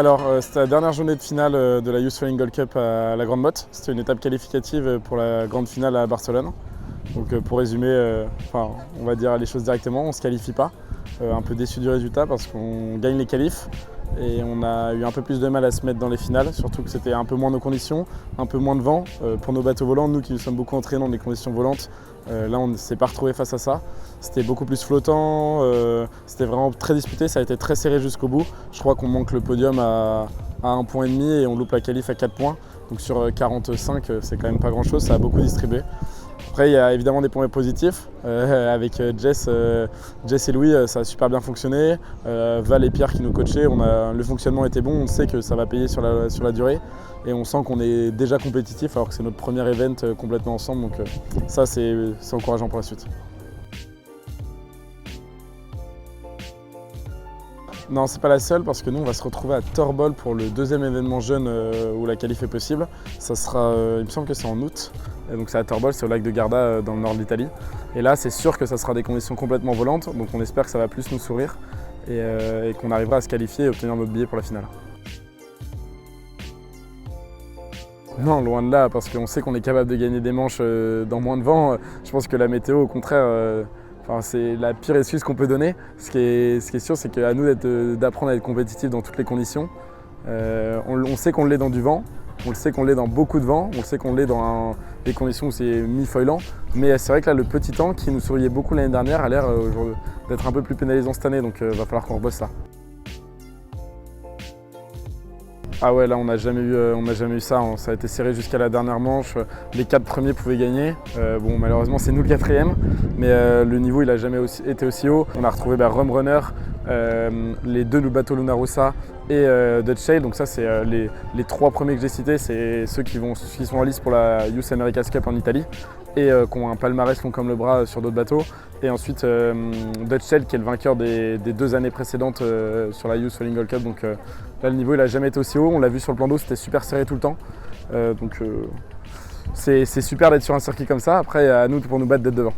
Alors, c'était la dernière journée de finale de la Youth Flying Gold Cup à la Grande Motte. C'était une étape qualificative pour la grande finale à Barcelone. Donc, pour résumer, on va dire les choses directement, on ne se qualifie pas. Un peu déçu du résultat parce qu'on gagne les qualifs et on a eu un peu plus de mal à se mettre dans les finales, surtout que c'était un peu moins nos conditions, un peu moins de vent. Pour nos bateaux volants, nous qui nous sommes beaucoup entraînés dans des conditions volantes, là on ne s'est pas retrouvé face à ça. C'était beaucoup plus flottant, c'était vraiment très disputé, ça a été très serré jusqu'au bout. Je crois qu'on manque le podium à 1,5 point et on loupe la qualif à 4 points. Donc sur 45, c'est quand même pas grand chose, ça a beaucoup distribué. Après, il y a évidemment des points positifs. Avec Jess et Louis, ça a super bien fonctionné. Val et Pierre qui nous coachaient, le fonctionnement était bon, on sait que ça va payer sur la durée. Et on sent qu'on est déjà compétitif alors que c'est notre premier event complètement ensemble. Donc ça, c'est encourageant pour la suite. Non, c'est pas la seule parce que nous on va se retrouver à Torbol pour le deuxième événement jeune où la qualif est possible. Ça sera, il me semble que c'est en août. Et donc c'est à Torbol, c'est au lac de Garda dans le nord de l'Italie. Et là c'est sûr que ça sera des conditions complètement volantes, donc on espère que ça va plus nous sourire et qu'on arrivera à se qualifier et obtenir notre billet pour la finale. Non, loin de là, parce qu'on sait qu'on est capable de gagner des manches dans moins de vent. Je pense que la météo, au contraire, c'est la pire excuse qu'on peut donner. Ce qui est sûr, c'est qu'à nous d'apprendre à être compétitifs dans toutes les conditions. On sait qu'on l'est dans du vent, on le sait qu'on l'est dans beaucoup de vent, on le sait qu'on l'est dans des conditions où c'est mi-foilant. Mais c'est vrai que là, le petit temps qui nous souriait beaucoup l'année dernière a l'air d'être un peu plus pénalisant cette année, donc il va falloir qu'on rebosse ça. Ah ouais, là on n'a jamais eu ça, ça a été serré jusqu'à la dernière manche, les 4 premiers pouvaient gagner. Bon, malheureusement c'est nous le 4e, mais le niveau il n'a jamais été aussi haut. On a retrouvé Rum Runner, les deux bateaux Lunarossa et Dutch Sail, donc ça c'est les 3 premiers que j'ai cités, c'est ceux qui sont en lice pour la Youth America's Cup en Italie et qui ont un palmarès long comme le bras sur d'autres bateaux. Et ensuite Dutch Sail qui est le vainqueur des 2 années précédentes sur la Youth Flying Gold Cup. Donc là le niveau il n'a jamais été aussi haut, on l'a vu sur le plan d'eau, c'était super serré tout le temps. C'est super d'être sur un circuit comme ça, après à nous pour nous battre d'être devant.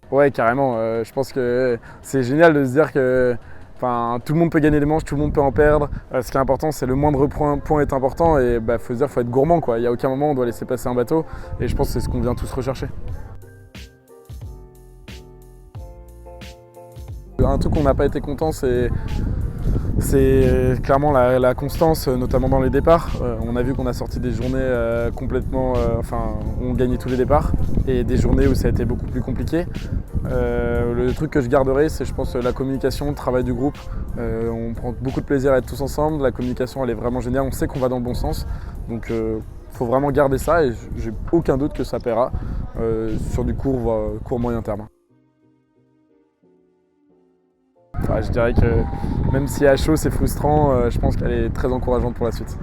Ouais, carrément, je pense que c'est génial de se dire que tout le monde peut gagner des manches, tout le monde peut en perdre. Ce qui est important, c'est le moindre point est important et faut se dire, faut être gourmand quoi. Il n'y a aucun moment où on doit laisser passer un bateau et je pense que c'est ce qu'on vient tous rechercher. Un truc qu'on n'a pas été content, c'est clairement la constance, notamment dans les départs. On a vu qu'on a sorti des journées complètement, où on gagnait tous les départs et des journées où ça a été beaucoup plus compliqué. Le truc que je garderai, c'est je pense la communication, le travail du groupe. On prend beaucoup de plaisir à être tous ensemble, la communication elle est vraiment géniale, on sait qu'on va dans le bon sens. Donc faut vraiment garder ça et j'ai aucun doute que ça paiera sur du court moyen terme. Je dirais que même si à chaud c'est frustrant, je pense qu'elle est très encourageante pour la suite.